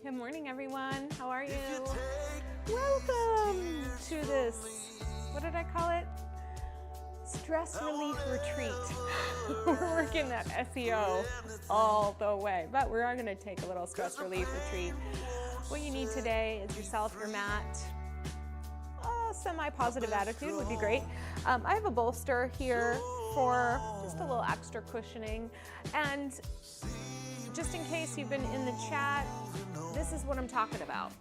Good morning, everyone. How are you? Welcome to this, what did I call it? Stress relief retreat. We're working that SEO all the way, but we are going to take a little stress relief retreat. What you need today is yourself, your mat. Semi-positive attitude would be great. I have a bolster here for just a little extra cushioning, and just in case you've been in the chat, this is what I'm talking about.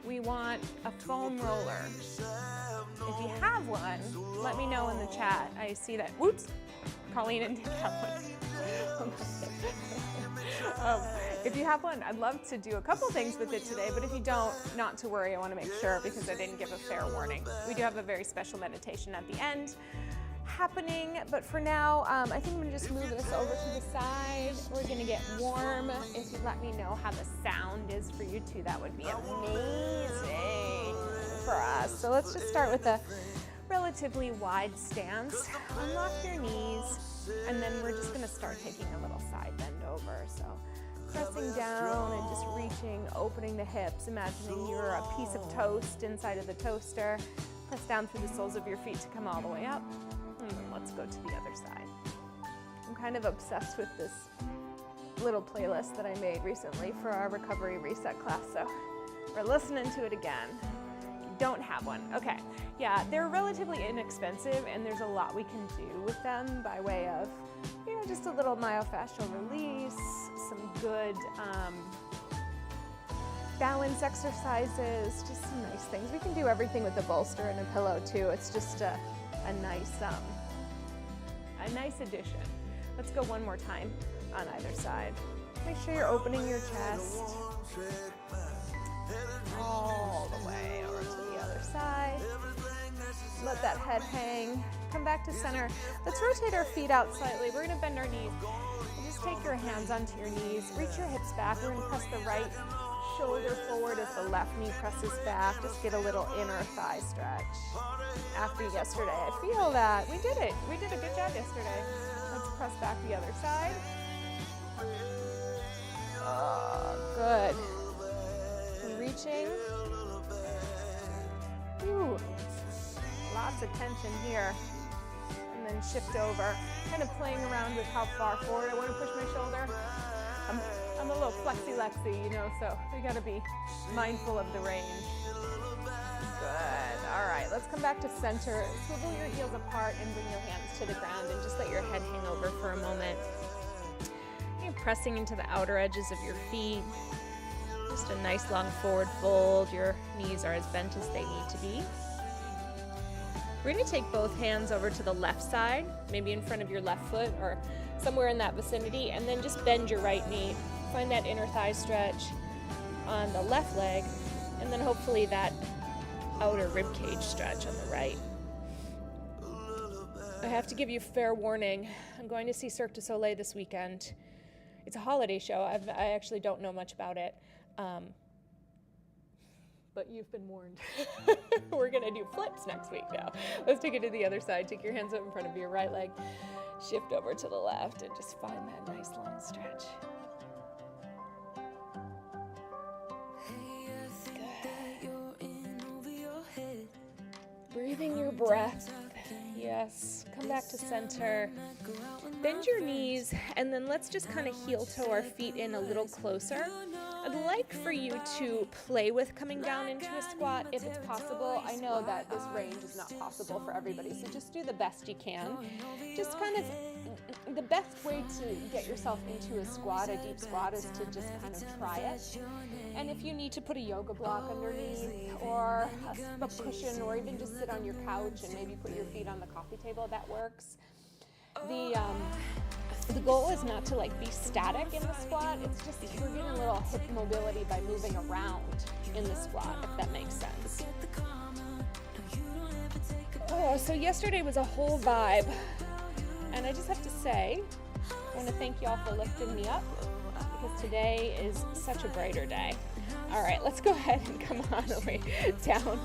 We want a foam roller. If you have one, let me know in the chat. I see that, whoops, Colleen didn't have one. If you have one, I'd love to do a couple things with it today, but if you don't, not to worry, I want to make sure because I didn't give a fair warning. We do have a very special meditation at the end happening, but for now, I think I'm going to just move this over to the side. We're going to get warm. If you let me know how the sound is for you too, that would be amazing for us. So let's just start with a relatively wide stance. Unlock your knees, and then we're just going to start taking a little side bend over. So pressing down and just reaching, opening the hips, imagining you're a piece of toast inside of the toaster. Press down through the soles of your feet to come all the way up. And then let's go to the other side. I'm kind of obsessed with this little playlist that I made recently for our recovery reset class, so we're listening to it again. Don't have one. Okay, yeah, they're relatively inexpensive, and there's a lot we can do with them by way of, you know, just a little myofascial release, some good balance exercises, just some nice things. We can do everything with a bolster and a pillow too. It's just a nice addition. Let's go one more time on either side. Make sure you're opening your chest all the way over to the other side. Let that head hang. Come back to center. Let's rotate our feet out slightly. We're going to bend our knees. Just take your hands onto your knees. Reach your hips back. We're going to press the right shoulder forward as the left knee presses back. Just get a little inner thigh stretch. After yesterday, I feel that we did it. We did a good job yesterday. Let's press back the other side. Oh, good. Reaching. Ooh, lots of tension here. And then shift over. Kind of playing around with how far forward I want to push my shoulder. I'm a little flexy-lexy, you know, so we gotta be mindful of the range. Good. All right, let's come back to center. Swivel your heels apart and bring your hands to the ground and just let your head hang over for a moment. You're pressing into the outer edges of your feet. Just a nice long forward fold. Your knees are as bent as they need to be. We're going to take both hands over to the left side, maybe in front of your left foot or somewhere in that vicinity, and then just bend your right knee. Find that inner thigh stretch on the left leg, and then hopefully that outer rib cage stretch on the right. I have to give you fair warning. I'm going to see Cirque du Soleil this weekend. It's a holiday show. I actually don't know much about it. But you've been warned. We're gonna do flips next week now. Let's take it to the other side. Take your hands up in front of your right leg. Shift over to the left and just find that nice long stretch. Good. Breathing your breath. Yes. Come back to center. Bend your knees, and then let's just kind of heel toe our feet in a little closer. I'd like for you to play with coming down into a squat if it's possible. I know that this range is not possible for everybody, so just do the best you can. Just kind of, the best way to get yourself into a squat, a deep squat, is to just kind of try it. And if you need to put a yoga block underneath or a cushion, or even just sit on your couch and maybe put your feet on the coffee table, that works. The goal is not to like be static in the squat. It's just we're getting a little hip mobility by moving around in the squat, if that makes sense. Oh, so yesterday was a whole vibe. And I just have to say, I want to thank y'all for lifting me up, because today is such a brighter day. All right, let's go ahead and come on the way down.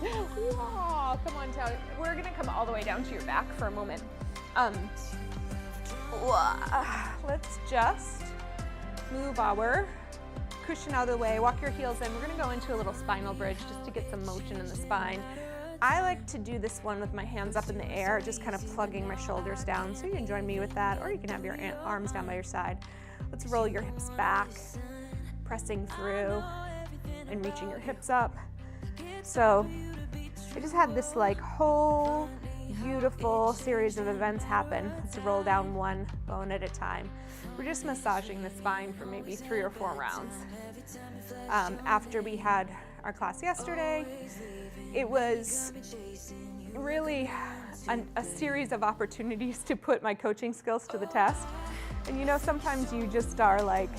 Wow, come on down. We're gonna come all the way down to your back for a moment. Let's just move our cushion out of the way, walk your heels in. We're gonna go into a little spinal bridge just to get some motion in the spine. I like to do this one with my hands up in the air, just kind of plugging my shoulders down. So you can join me with that, or you can have your arms down by your side. Let's roll your hips back, pressing through and reaching your hips up. So I just had this like whole beautiful series of events happen. Let's roll down one bone at a time. We're just massaging the spine for maybe 3 or 4 rounds. After we had our class yesterday, it was really a series of opportunities to put my coaching skills to the test. And you know, sometimes you just are like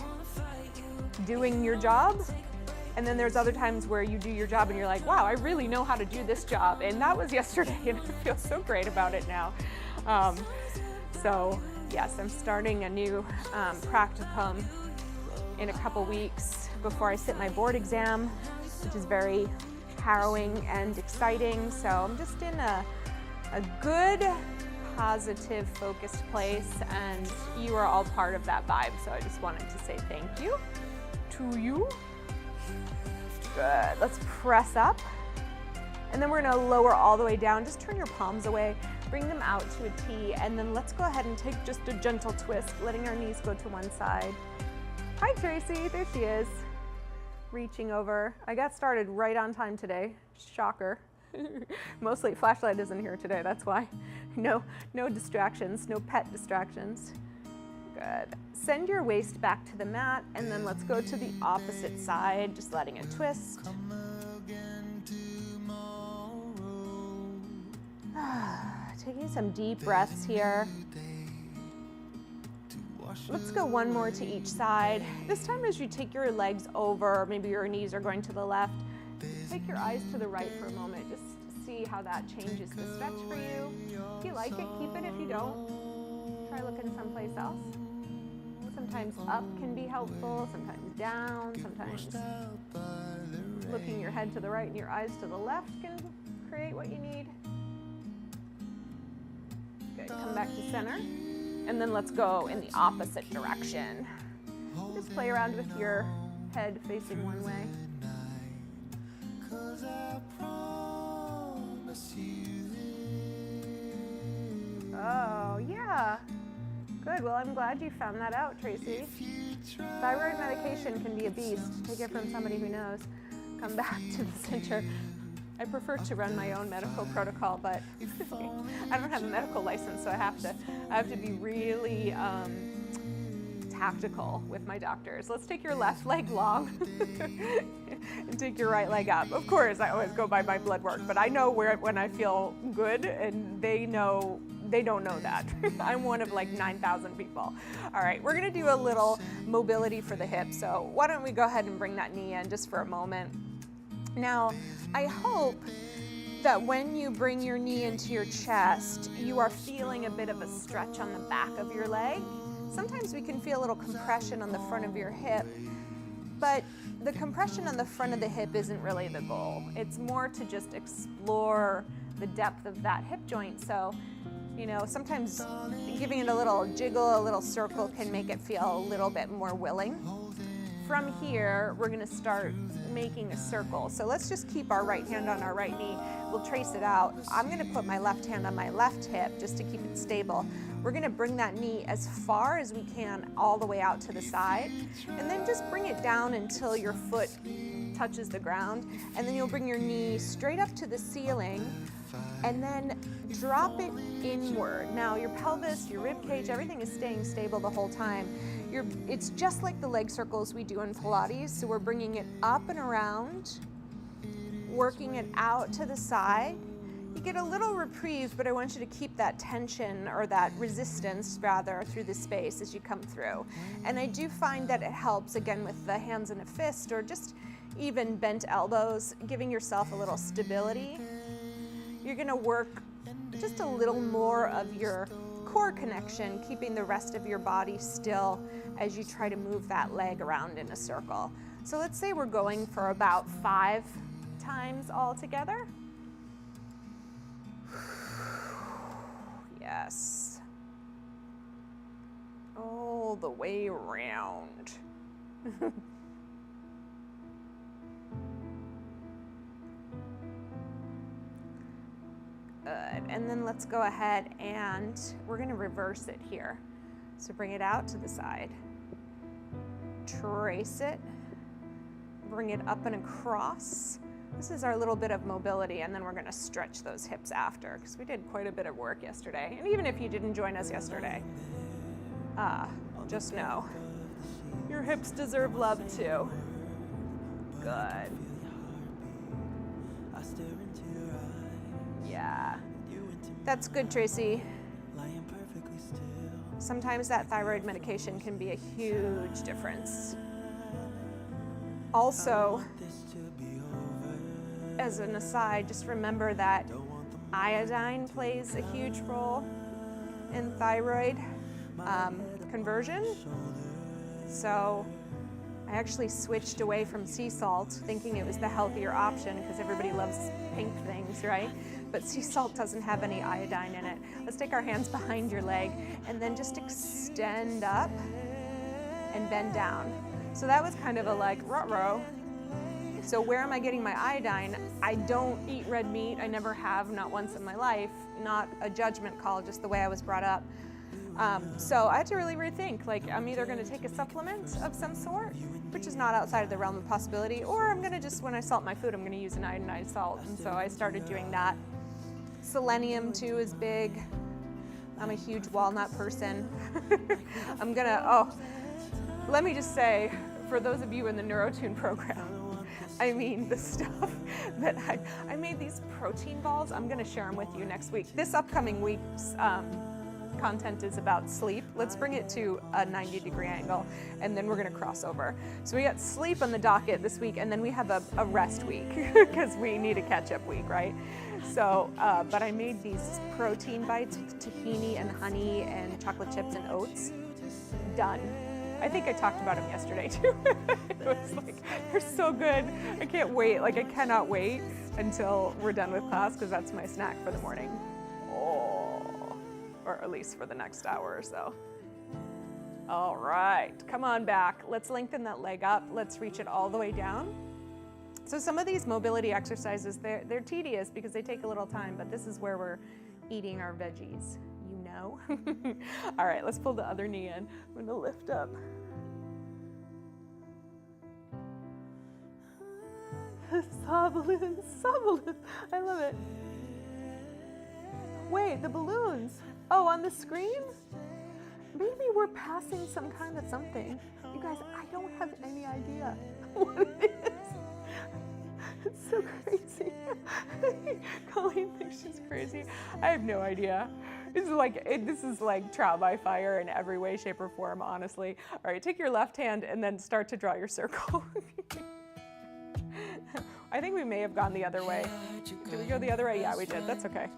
doing your job, and then there's other times where you do your job and you're like, wow, I really know how to do this job. And that was yesterday, and I feel so great about it now. So yes, I'm starting a new practicum in a couple weeks before I sit my board exam, which is very harrowing and exciting. So I'm just in a good, positive, focused place, and you are all part of that vibe. So I just wanted to say thank you to you. Good, let's press up. And then we're gonna lower all the way down. Just turn your palms away, bring them out to a T, and then let's go ahead and take just a gentle twist, letting our knees go to one side. Hi Tracy, there she is. Reaching over. I got started right on time today. Shocker. Mostly flashlight isn't here today, that's why. No distractions, no pet distractions. Good. Send your waist back to the mat, and then let's go to the opposite side, just letting it twist. Taking some deep breaths here. Let's go one more to each side. This time as you take your legs over, maybe your knees are going to the left, take your eyes to the right for a moment. Just see how that changes the stretch for you. If you like it, keep it. If you don't, try looking someplace else. Sometimes up can be helpful, sometimes down, sometimes looking your head to the right and your eyes to the left can create what you need. Good, come back to center. And then let's go in the opposite direction. Just play around with your head facing one way. Oh, yeah. Good, well, I'm glad you found that out, Tracy. Thyroid medication can be a beast. Take it from somebody who knows. Come back to the center. I prefer to run my own medical protocol, but I don't have a medical license, so I have to be really tactical with my doctors. Let's take your left leg long and take your right leg up. Of course, I always go by my blood work, but I know when I feel good, and they don't know that. I'm one of like 9,000 people. All right, we're gonna do a little mobility for the hip. So why don't we go ahead and bring that knee in just for a moment. Now, I hope that when you bring your knee into your chest, you are feeling a bit of a stretch on the back of your leg. Sometimes we can feel a little compression on the front of your hip, but the compression on the front of the hip isn't really the goal. It's more to just explore the depth of that hip joint. So, you know, sometimes giving it a little jiggle, a little circle can make it feel a little bit more willing. From here, we're gonna start making a circle. So let's just keep our right hand on our right knee. We'll trace it out. I'm gonna put my left hand on my left hip just to keep it stable. We're gonna bring that knee as far as we can all the way out to the side, and then just bring it down until your foot touches the ground, and then you'll bring your knee straight up to the ceiling, and then drop it inward. Now your pelvis, your rib cage, everything is staying stable the whole time. It's just like the leg circles we do in Pilates. So we're bringing it up and around, working it out to the side. You get a little reprieve, but I want you to keep that tension, or that resistance rather, through the space as you come through. And I do find that it helps, again, with the hands in a fist or just even bent elbows, giving yourself a little stability. You're gonna work just a little more of your core connection, keeping the rest of your body still as you try to move that leg around in a circle. So let's say we're going for about 5 times all together. Yes. All the way around. and then let's go ahead and we're gonna reverse it here. So bring it out to the side, trace it, bring it up and across. This is our little bit of mobility, and then we're gonna stretch those hips after, because we did quite a bit of work yesterday. And even if you didn't join us yesterday, just know, your hips deserve love too. Good. Yeah, that's good, Tracy. Sometimes that thyroid medication can be a huge difference. Also, as an aside, just remember that iodine plays a huge role in thyroid conversion. So I actually switched away from sea salt, thinking it was the healthier option because everybody loves pink things, right? But sea salt doesn't have any iodine in it. Let's take our hands behind your leg and then just extend up and bend down. So that was kind of a like ruh-roh. So where am I getting my iodine? I don't eat red meat. I never have, not once in my life. Not a judgment call, just the way I was brought up. So I had to really rethink, like I'm either gonna take a supplement of some sort, which is not outside of the realm of possibility, or I'm gonna just, when I salt my food, I'm gonna use an iodinized salt. And so I started doing that. Selenium too is big. I'm a huge walnut person. I'm gonna, let me just say, for those of you in the NeuroTune program, I mean, the stuff that I made these protein balls, I'm gonna share them with you next week. This upcoming week's content is about sleep. Let's bring it to a 90-degree angle, and then we're gonna cross over. So we got sleep on the docket this week, and then we have a rest week, because we need a catch-up week, right? So, but I made these protein bites with tahini and honey and chocolate chips and oats. Done. I think I talked about them yesterday too. It was like, they're so good. I can't wait, like I cannot wait until we're done with class, because that's my snack for the morning. Or at least for the next hour or so. All right, come on back. Let's lengthen that leg up. Let's reach it all the way down. So some of these mobility exercises, they're tedious because they take a little time, but this is where we're eating our veggies, you know? All right, let's pull the other knee in. I'm gonna lift up. Saw balloons, I love it. Wait, the balloons. Oh, on the screen? Maybe we're passing some kind of something. You guys, I don't have any idea what it is. It's so crazy. Colleen thinks she's crazy. I have no idea. This is like trial by fire in every way, shape, or form, honestly. All right, take your left hand and then start to draw your circle. I think we may have gone the other way. Did we go the other way? Yeah, we did. That's okay.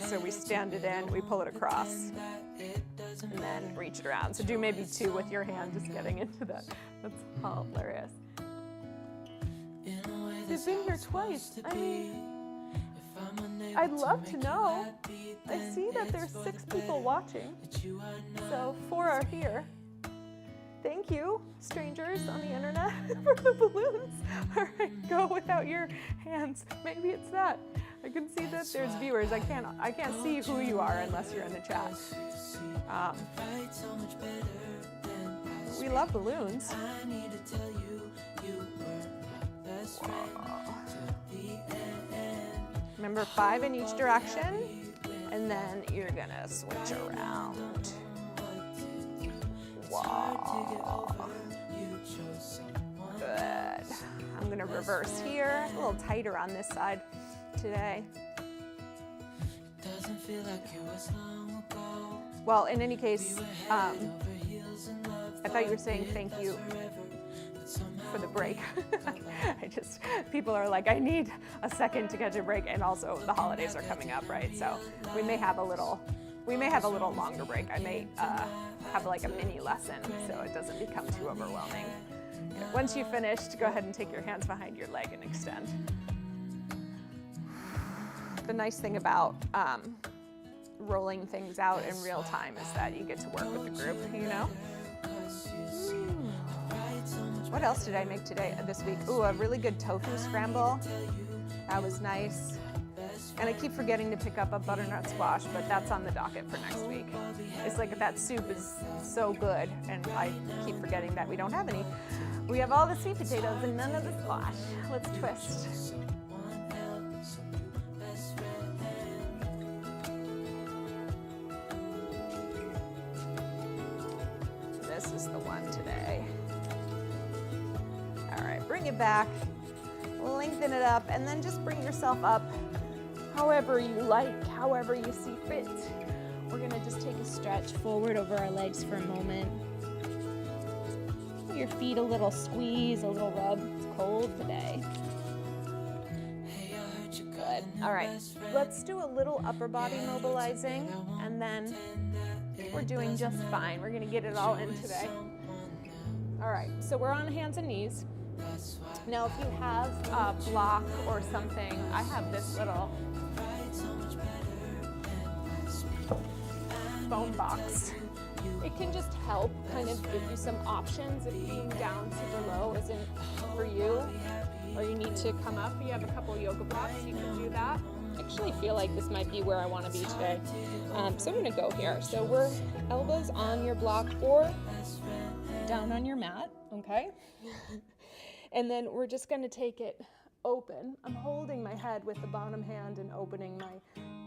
So we stand it in, we pull it across, and then reach it around. So do maybe two with your hand, just getting into that. That's hilarious. You've been here twice. I mean, I'd love to know. I see that there's 6 people watching, so 4 are here. Thank you, strangers on the internet, for the balloons. All right, go without your hands. Maybe it's that. I can see that there's viewers. I can't see who you are unless you're in the chat. We love balloons. Whoa. Remember 5 in each direction, and then you're gonna switch around. Wow. Good. I'm gonna reverse here. A little tighter on this side today. Well, in any case, I thought you were saying thank you for the break. People are like, I need a second to catch a break, and also the holidays are coming up, right? So we may have a little longer break. I may have like a mini lesson so it doesn't become too overwhelming. Once you've finished, go ahead and take your hands behind your leg and extend. The nice thing about rolling things out in real time is that you get to work with the group, you know? What else did I make this week? Ooh, a really good tofu scramble. That was nice. And I keep forgetting to pick up a butternut squash, but that's on the docket for next week. It's like that soup is so good, and I keep forgetting that we don't have any. We have all the sweet potatoes and none of the squash. Let's twist. This is the one today. All right, bring it back, lengthen it up, and then just bring yourself up however you like, however you see fit. We're gonna just take a stretch forward over our legs for a moment. Give your feet a little squeeze, a little rub. It's cold today. Good. All right, let's do a little upper body mobilizing, and then we're doing just fine. We're gonna get it all in today. All right, so we're on hands and knees. Now, if you have a block or something, I have this little foam box. It can just help kind of give you some options if being down super low isn't for you, or you need to come up. You have a couple yoga blocks, you can do that. I actually feel like this might be where I want to be today. So I'm gonna go here. So we're elbows on your block or down on your mat, okay? And then we're just gonna take it open. I'm holding my head with the bottom hand and opening my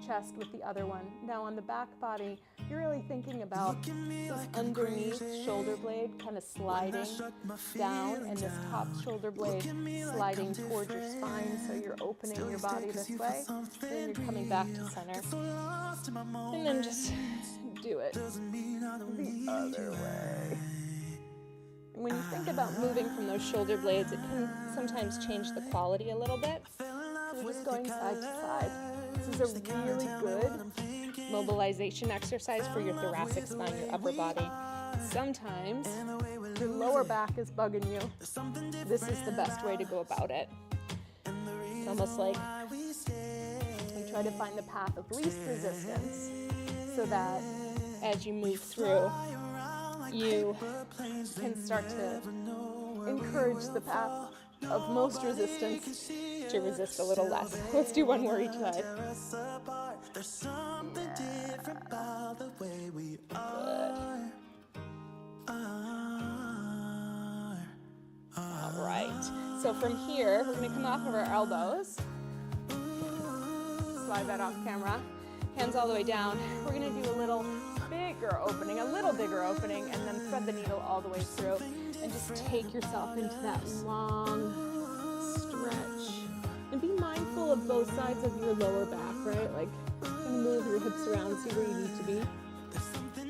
chest with the other one. Now on the back body, you're really thinking about this underneath shoulder blade kind of sliding down, and this top shoulder blade sliding towards your spine, so you're opening your body this way, and then you're coming back to center. And then just do it the other way. When you think about moving from those shoulder blades, it can sometimes change the quality a little bit. So we're just going side to side. This is a really good mobilization exercise for your thoracic spine, your upper body. Sometimes your lower back is bugging you. This is the best way to go about it. It's almost like you try to find the path of least resistance, so that as you move through, you can start to encourage the path of most resistance to resist a little less. Let's do one more each side. Good. All right. So from here, we're going to come off of our elbows. Slide that off camera. Hands all the way down. We're going to do a little bigger opening, and then thread the needle all the way through, and just take yourself into that long stretch. And be mindful of both sides of your lower back, right? Like, move your hips around, see where you need to be.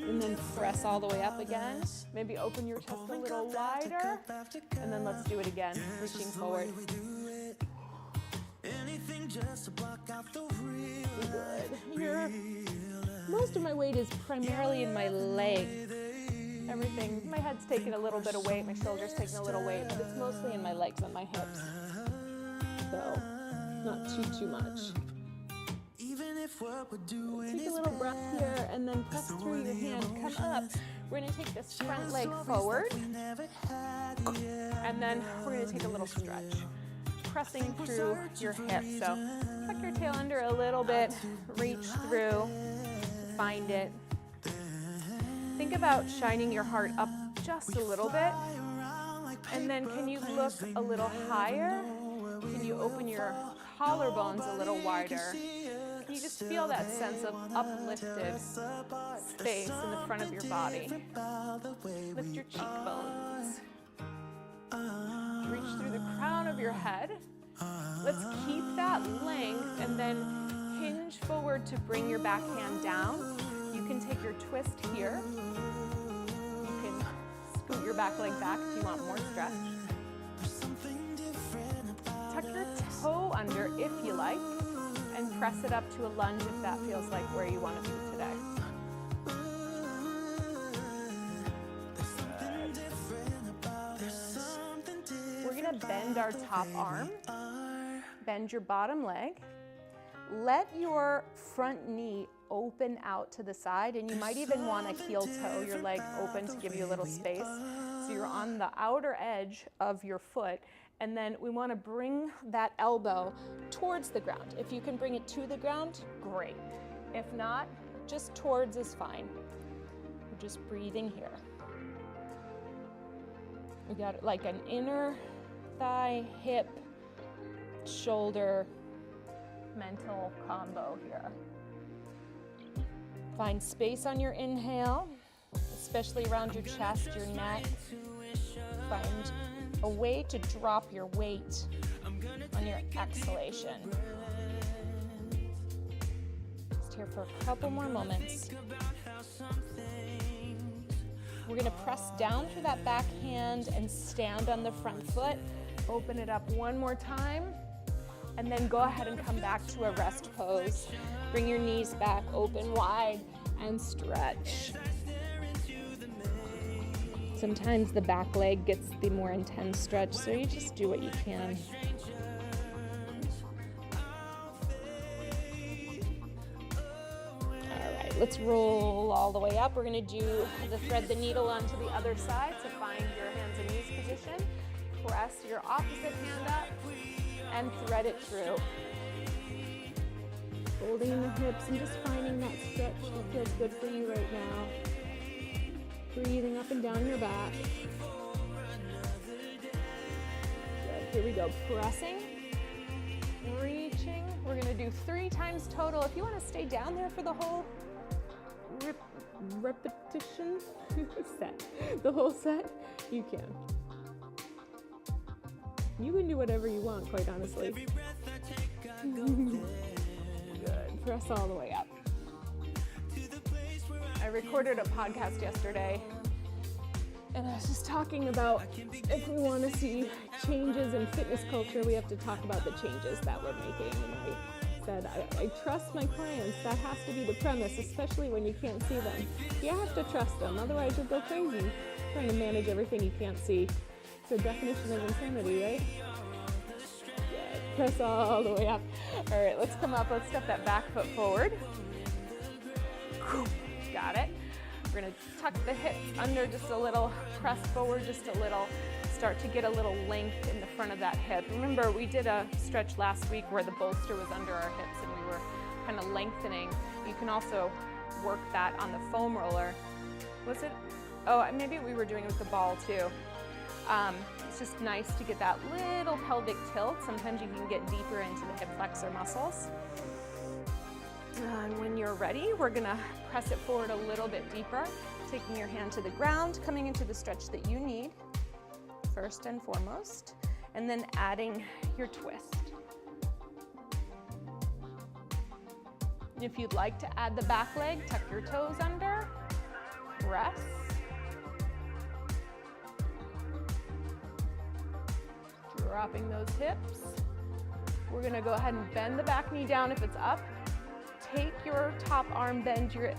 And then press all the way up again. Maybe open your chest a little wider. And then let's do it again, reaching forward. Good. Most of my weight is primarily in my legs. Everything, my head's taking a little bit of weight, my shoulders taking a little weight, but it's mostly in my legs and my hips. So, not too much. Take a little breath here, and then press through your hand, come up. We're gonna take this front leg forward, and then we're gonna take a little stretch, pressing through your hips. So, tuck your tail under a little bit, reach through, find it. Think about shining your heart up just a little bit, and then can you look a little higher? Can you open your collarbones a little wider? Can you just feel that sense of uplifted space in the front of your body? Lift your cheekbones. Reach through the crown of your head. Let's keep that length, and then hinge forward to bring your back hand down. You can take your twist here. You can scoot your back leg back if you want more stretch. Tuck your toe under if you like, and press it up to a lunge if that feels like where you want to be today. We're going to bend our top arm, bend your bottom leg, let your front knee open out to the side, and you might even want to heel toe your leg open to give you a little space. So you're on the outer edge of your foot, And then we want to bring that elbow towards the ground. If you can bring it to the ground, great. If not, just towards is fine. We're just breathing here. We got like an inner thigh, hip, shoulder, mental combo here. Find space on your inhale, especially around your chest, your neck. Find a way to drop your weight on your exhalation. Just here for a couple more moments. We're gonna press down through that back hand and stand on the front foot. Open it up one more time, and then go ahead and come back to a rest pose. Bring your knees back, open wide, and stretch. Sometimes the back leg gets the more intense stretch, so you just do what you can. All right, let's roll all the way up. We're gonna do the thread the needle onto the other side, so find your hands and knees position. Press your opposite hand up and thread it through. Holding the hips and just finding that stretch that feels good for you right now. Breathing up and down your back. Good. Here we go. Pressing, reaching. We're going to do 3 times total. If you want to stay down there for the whole repetition set, the whole set, you can. You can do whatever you want, quite honestly. Good. Press all the way up. I recorded a podcast yesterday, and I was just talking about if we want to see changes in fitness culture, we have to talk about the changes that we're making. And I said, I trust my clients. That has to be the premise, especially when you can't see them. You have to trust them, otherwise you'll go crazy trying to manage everything you can't see. It's a definition of insanity, right? Good. Press all the way up. All right, let's come up. Let's step that back foot forward. Got it. We're gonna tuck the hips under just a little, press forward just a little, start to get a little length in the front of that hip. Remember, we did a stretch last week where the bolster was under our hips and we were kind of lengthening. You can also work that on the foam roller. Was it? Oh, maybe we were doing it with the ball too. It's just nice to get that little pelvic tilt. Sometimes you can get deeper into the hip flexor muscles. And when you're ready, we're gonna press it forward a little bit deeper, taking your hand to the ground, coming into the stretch that you need, first and foremost, and then adding your twist. And if you'd like to add the back leg, tuck your toes under, press. Dropping those hips. We're gonna go ahead and bend the back knee down if it's up. Take your top arm, bend your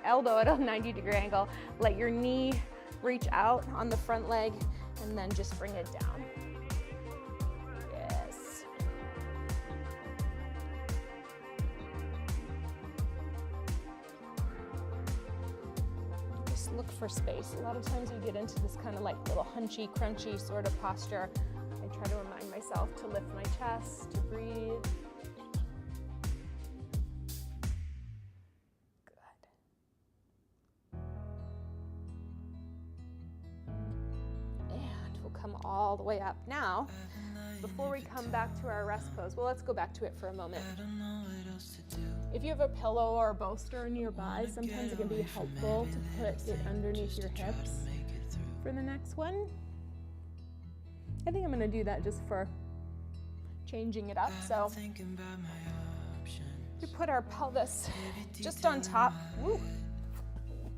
elbow at a 90-degree angle. Let your knee reach out on the front leg, and then just bring it down. Yes. Just look for space. A lot of times you get into this kind of like little hunchy, crunchy sort of posture. I try to remind myself to lift my chest, to breathe. Come all the way up. Now, before we come back to our rest pose, well, let's go back to it for a moment. If you have a pillow or a bolster nearby, sometimes it can be helpful to put it underneath your hips for the next one. I think I'm going to do that just for changing it up. So we put our pelvis just on top,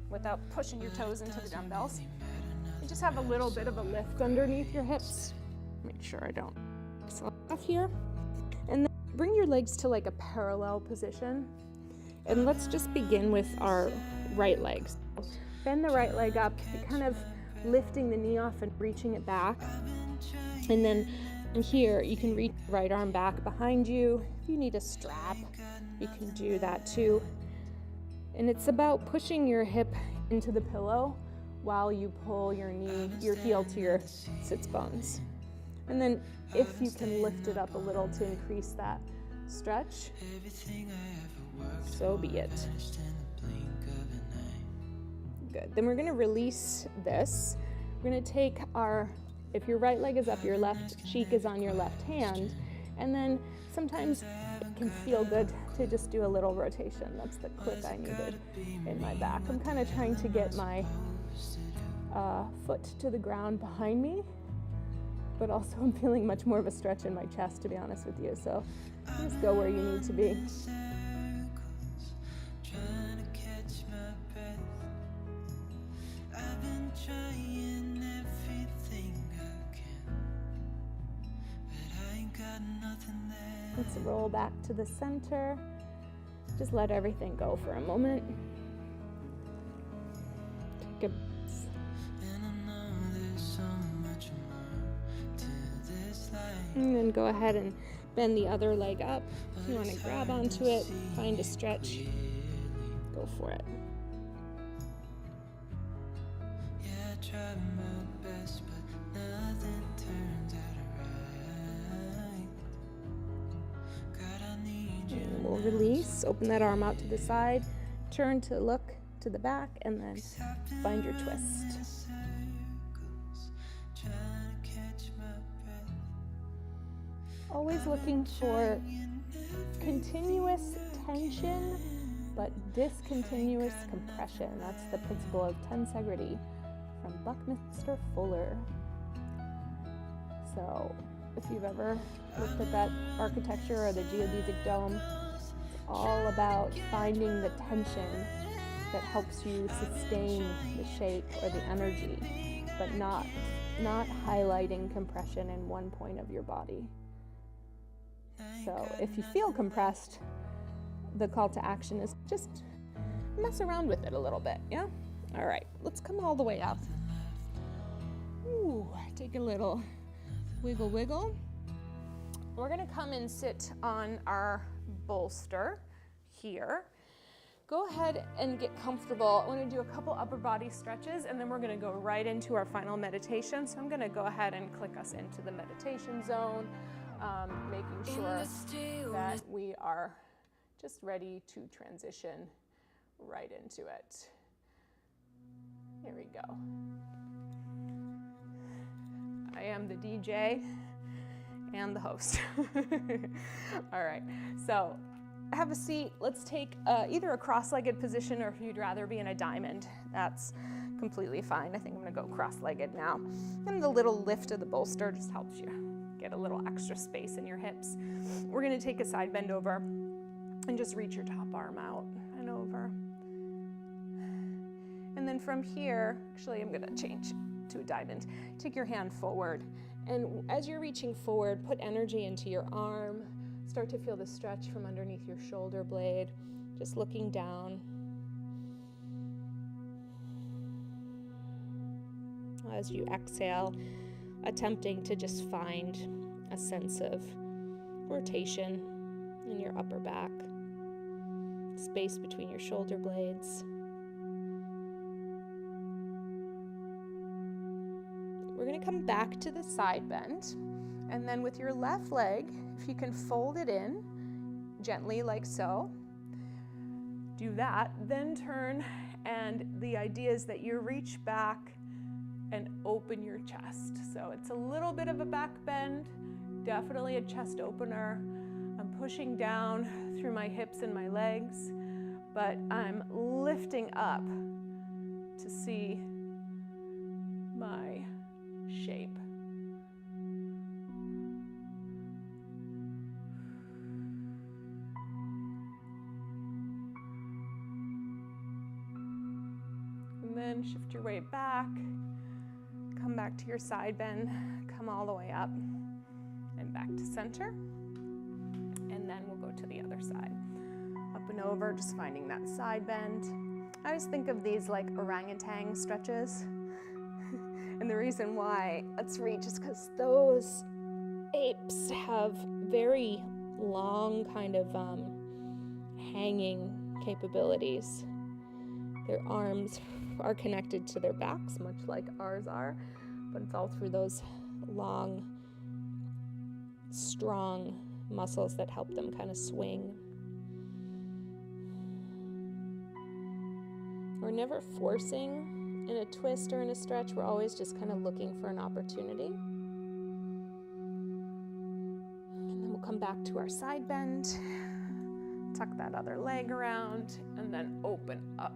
without pushing your toes into the dumbbells. And just have a little bit of a lift underneath your hips. Make sure I don't slide off here. And then bring your legs to like a parallel position. And let's just begin with our right leg. So bend the right leg up, kind of lifting the knee off and reaching it back. And then here, you can reach the right arm back behind you. If you need a strap, you can do that too. And it's about pushing your hip into the pillow while you pull your heel to your sits bones. And then if you can lift it up a little to increase that stretch, so be it. Good. Then we're going to release this. We're going to take if your right leg is up, your left cheek is on your left hand, and then sometimes it can feel good to just do a little rotation. That's the click I needed in my back. I'm kind of trying to get my foot to the ground behind me, but also I'm feeling much more of a stretch in my chest, to be honest with you. So just go where you need to be. Let's roll back to the center. Just let everything go for a moment. Take a and then go ahead and bend the other leg up. If you want to grab onto it, find a stretch, go for it. And we'll release, open that arm out to the side, turn to look to the back, and then find your twist. Always looking for continuous tension, but discontinuous compression. That's the principle of tensegrity from Buckminster Fuller. So if you've ever looked at that architecture or the geodesic dome, it's all about finding the tension that helps you sustain the shape or the energy, but not highlighting compression in one point of your body. So if you feel compressed, the call to action is just mess around with it a little bit, yeah? All right, let's come all the way up. Ooh, take a little wiggle, wiggle. We're gonna come and sit on our bolster here. Go ahead and get comfortable. I wanna do a couple upper body stretches, and then we're gonna go right into our final meditation. So I'm gonna go ahead and click us into the meditation zone, making sure that we are just ready to transition right into it. Here we go. I am the DJ and the host. All right, so have a seat. Let's take either a cross-legged position, or if you'd rather be in a diamond, that's completely fine. I think I'm gonna go cross-legged now. And the little lift of the bolster just helps you get a little extra space in your hips. We're gonna take a side bend over and just reach your top arm out and over. And then from here, actually I'm gonna change to a diamond. Take your hand forward, and as you're reaching forward, put energy into your arm. Start to feel the stretch from underneath your shoulder blade, just looking down. As you exhale, attempting to just find a sense of rotation in your upper back, space between your shoulder blades. We're going to come back to the side bend, and then with your left leg, if you can fold it in gently like so, do that, then turn, and the idea is that you reach back and open your chest. So it's a little bit of a back bend, definitely a chest opener. I'm pushing down through my hips and my legs, but I'm lifting up to see my shape. And then shift your weight back. Come back to your side bend, come all the way up and back to center. And then we'll go to the other side. Up and over, just finding that side bend. I always think of these like orangutan stretches. And the reason why let's reach is because those apes have very long kind of hanging capabilities. Their arms are connected to their backs, much like ours are, but it's all through those long strong muscles that help them kind of swing. We're never forcing in a twist or in a stretch. We're always just kind of looking for an opportunity. And then we'll come back to our side bend. Tuck that other leg around and then open up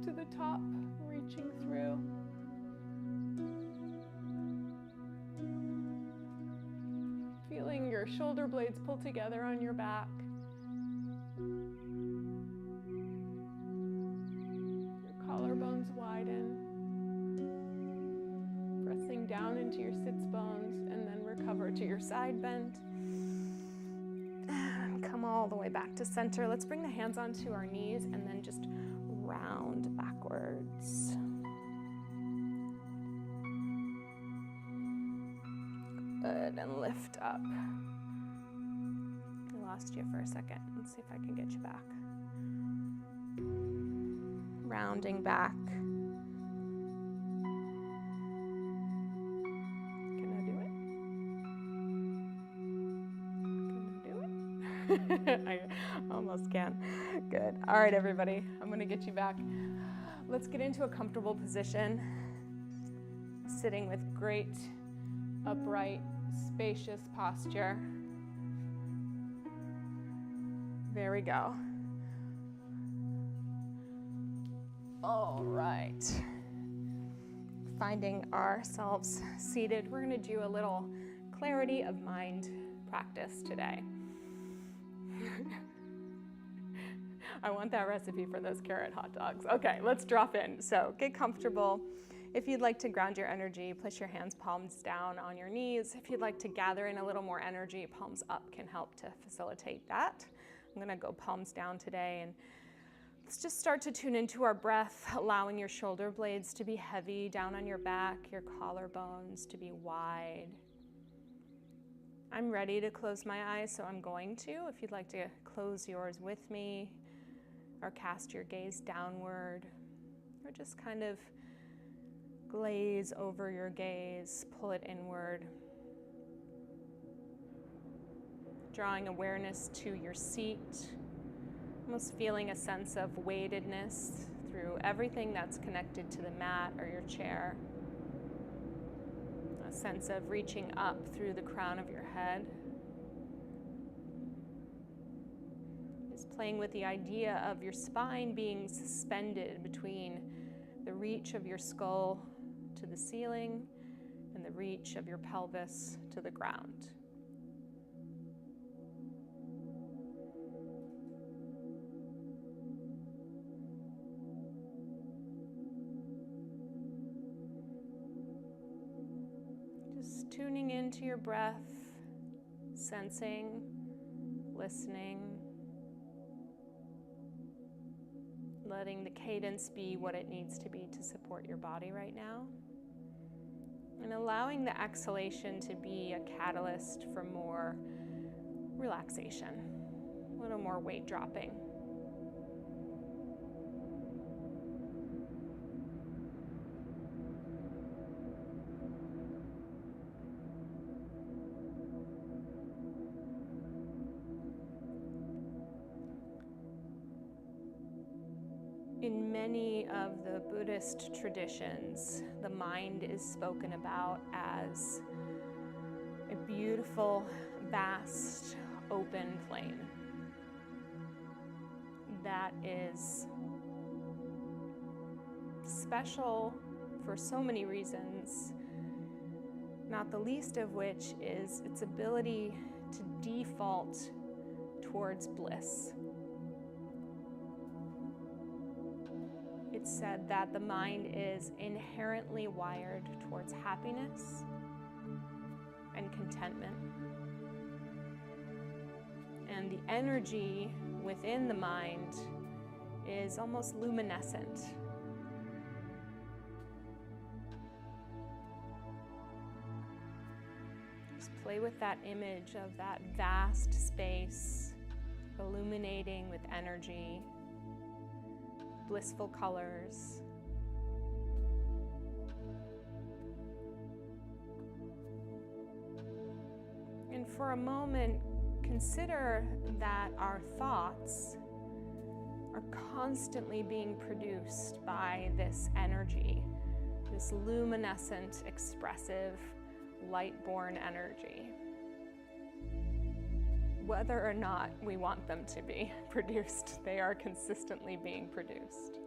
to the top, reaching through. Feeling your shoulder blades pull together on your back. Collarbones widen, pressing down into your sits bones, and then recover to your side bend. And come all the way back to center. Let's bring the hands onto our knees and then just round backwards. Good, and lift up. I lost you for a second. Let's see if I can get you back. Rounding back. Can I do it? I almost can. Good. All right, everybody. I'm going to get you back. Let's get into a comfortable position. Sitting with great, upright, spacious posture. There we go. All right, finding ourselves seated. We're going to do a little clarity of mind practice today. I want that recipe for those carrot hot dogs. Okay, let's drop in. So get comfortable. If you'd like to ground your energy, place your hands palms down on your knees. If you'd like to gather in a little more energy, palms up can help to facilitate that. I'm going to go palms down today, and let's just start to tune into our breath, allowing your shoulder blades to be heavy down on your back, your collarbones to be wide. I'm ready to close my eyes, so I'm going to. If you'd like to close yours with me, or cast your gaze downward, or just kind of glaze over your gaze, pull it inward. Drawing awareness to your seat. Almost feeling a sense of weightedness through everything that's connected to the mat or your chair. A sense of reaching up through the crown of your head. Just playing with the idea of your spine being suspended between the reach of your skull to the ceiling and the reach of your pelvis to the ground. Tuning into your breath, sensing, listening, letting the cadence be what it needs to be to support your body right now, and allowing the exhalation to be a catalyst for more relaxation, a little more weight dropping. In many of the Buddhist traditions, the mind is spoken about as a beautiful, vast, open plain that is special for so many reasons, not the least of which is its ability to default towards bliss. It's said that the mind is inherently wired towards happiness and contentment. And the energy within the mind is almost luminescent. Just play with that image of that vast space, illuminating with energy, blissful colors. And for a moment, consider that our thoughts are constantly being produced by this energy, this luminescent, expressive, light-born energy. Whether or not we want them to be produced, they are consistently being produced.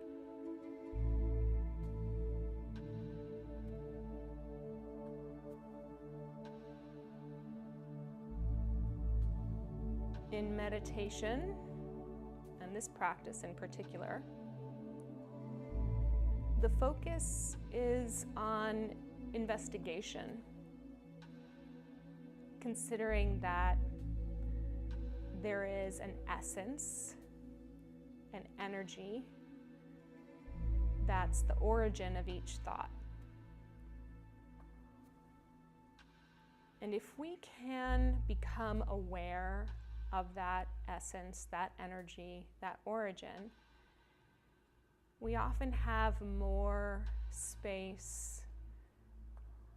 In meditation, and this practice in particular, the focus is on investigation, considering that there is an essence, an energy, that's the origin of each thought. And if we can become aware of that essence, that energy, that origin, we often have more space,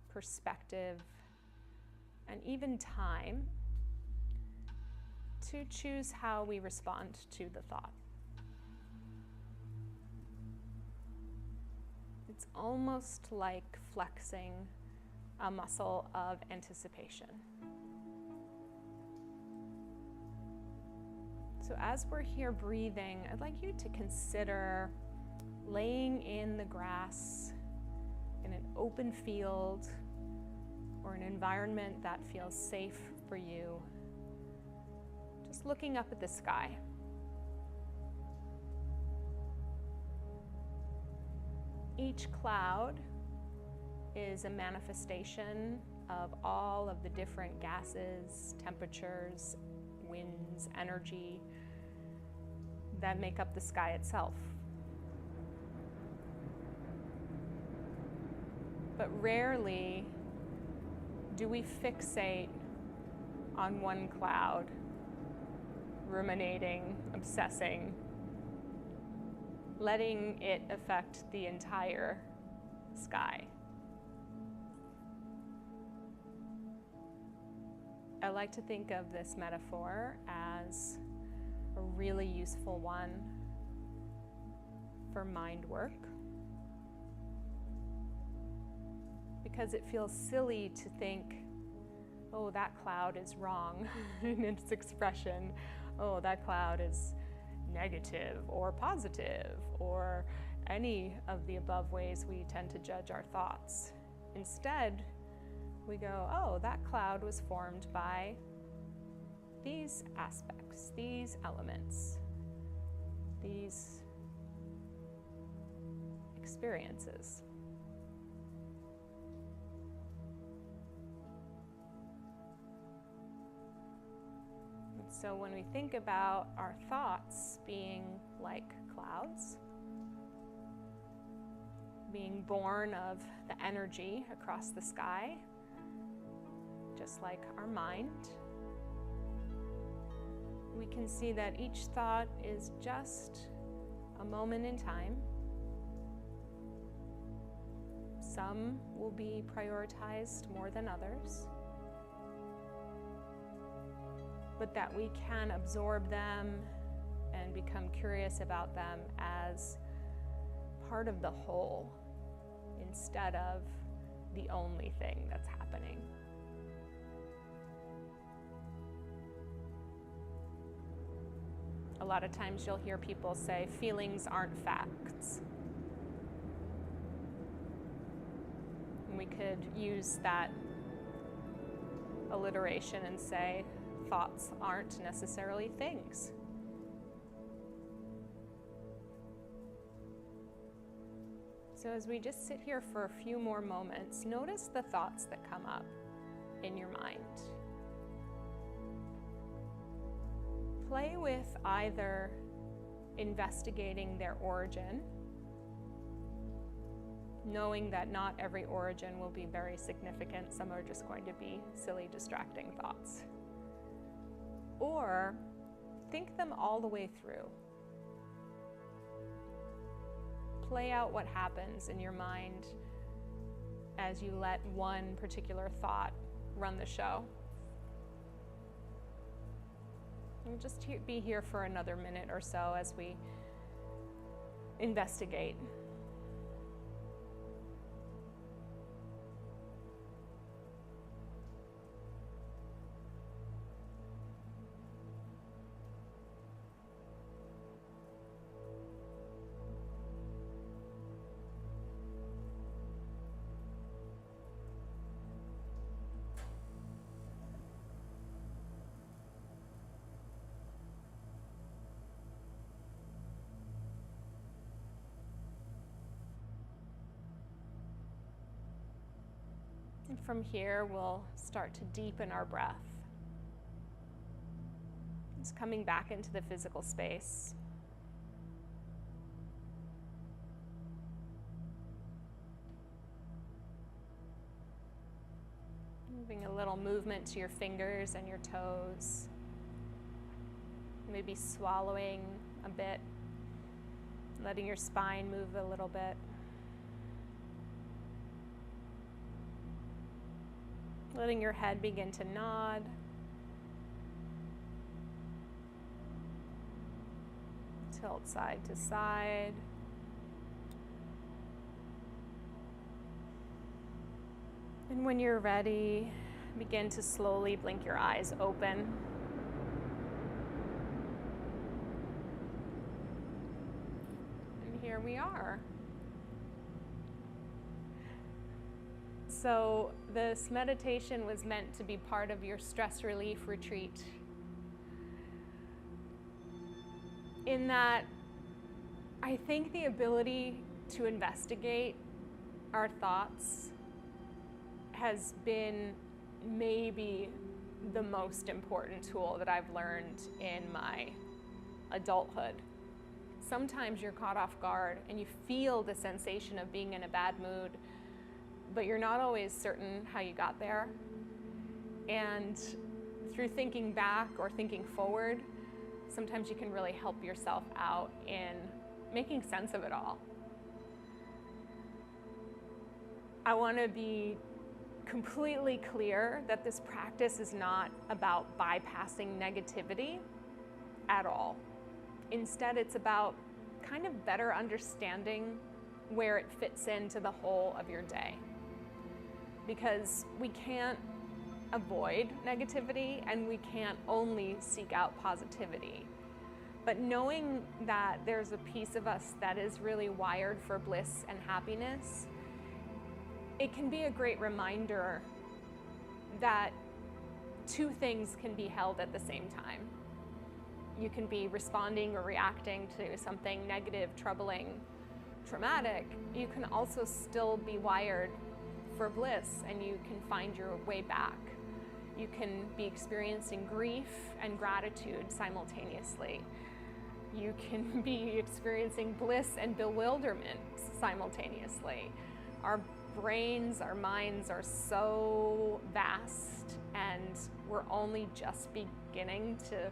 perspective, and even time to choose how we respond to the thought. It's almost like flexing a muscle of anticipation. So as we're here breathing, I'd like you to consider laying in the grass in an open field or an environment that feels safe for you, just looking up at the sky. Each cloud is a manifestation of all of the different gases, temperatures, winds, energy that make up the sky itself. But rarely do we fixate on one cloud, ruminating, obsessing, letting it affect the entire sky. I like to think of this metaphor as a really useful one for mind work, because it feels silly to think, oh, that cloud is wrong in its expression. Oh, that cloud is negative or positive, or any of the above ways we tend to judge our thoughts. Instead, we go, oh, that cloud was formed by these aspects, these elements, these experiences. And so when we think about our thoughts being like clouds, being born of the energy across the sky, just like our mind, we can see that each thought is just a moment in time. Some will be prioritized more than others, but that we can absorb them and become curious about them as part of the whole instead of the only thing that's happening. A lot of times you'll hear people say, feelings aren't facts. And we could use that alliteration and say, thoughts aren't necessarily things. So as we just sit here for a few more moments, notice the thoughts that come up in your mind. Play with either investigating their origin, knowing that not every origin will be very significant. Some are just going to be silly, distracting thoughts. Or think them all the way through. Play out what happens in your mind as you let one particular thought run the show. And just be here for another minute or so as we investigate. And from here, we'll start to deepen our breath. Just coming back into the physical space. Moving a little movement to your fingers and your toes. Maybe swallowing a bit, letting your spine move a little bit. Letting your head begin to nod. Tilt side to side. And when you're ready, begin to slowly blink your eyes open. And here we are. So this meditation was meant to be part of your stress relief retreat. In that, I think the ability to investigate our thoughts has been maybe the most important tool that I've learned in my adulthood. Sometimes you're caught off guard and you feel the sensation of being in a bad mood, but you're not always certain how you got there. And through thinking back or thinking forward, sometimes you can really help yourself out in making sense of it all. I want to be completely clear that this practice is not about bypassing negativity at all. Instead, it's about kind of better understanding where it fits into the whole of your day. Because we can't avoid negativity and we can't only seek out positivity. But knowing that there's a piece of us that is really wired for bliss and happiness, it can be a great reminder that two things can be held at the same time. You can be responding or reacting to something negative, troubling, traumatic. You can also still be wired for bliss and you can find your way back. You can be experiencing grief and gratitude simultaneously. You can be experiencing bliss and bewilderment simultaneously. Our brains, our minds are so vast and we're only just beginning to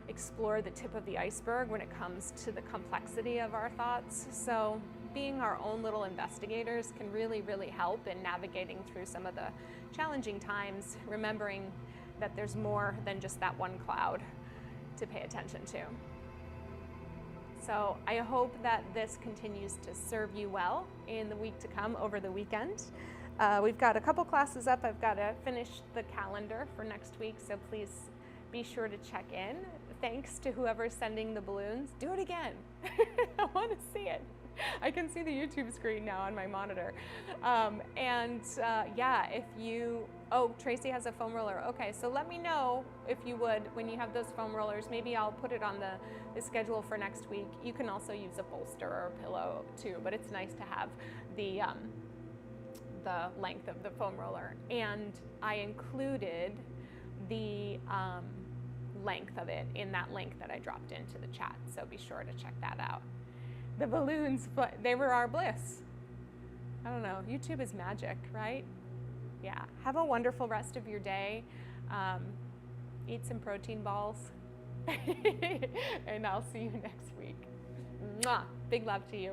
explore the tip of the iceberg when it comes to the complexity of our thoughts. So being our own little investigators can really, really help in navigating through some of the challenging times, remembering that there's more than just that one cloud to pay attention to. So I hope that this continues to serve you well in the week to come over the weekend. We've got a couple classes up. I've got to finish the calendar for next week, so please be sure to check in. Thanks to whoever's sending the balloons. Do it again. I want to see it. I can see the YouTube screen now on my monitor. Yeah, if you, oh, Tracy has a foam roller. Okay, so let me know if you would, when you have those foam rollers, maybe I'll put it on the schedule for next week. You can also use a bolster or a pillow too, but it's nice to have the length of the foam roller. And I included the length of it in that link that I dropped into the chat, so be sure to check that out. The balloons, but they were our bliss. I don't know, YouTube is magic, right? Yeah, have a wonderful rest of your day. Eat some protein balls, and I'll see you next week. Mwah! Big love to you.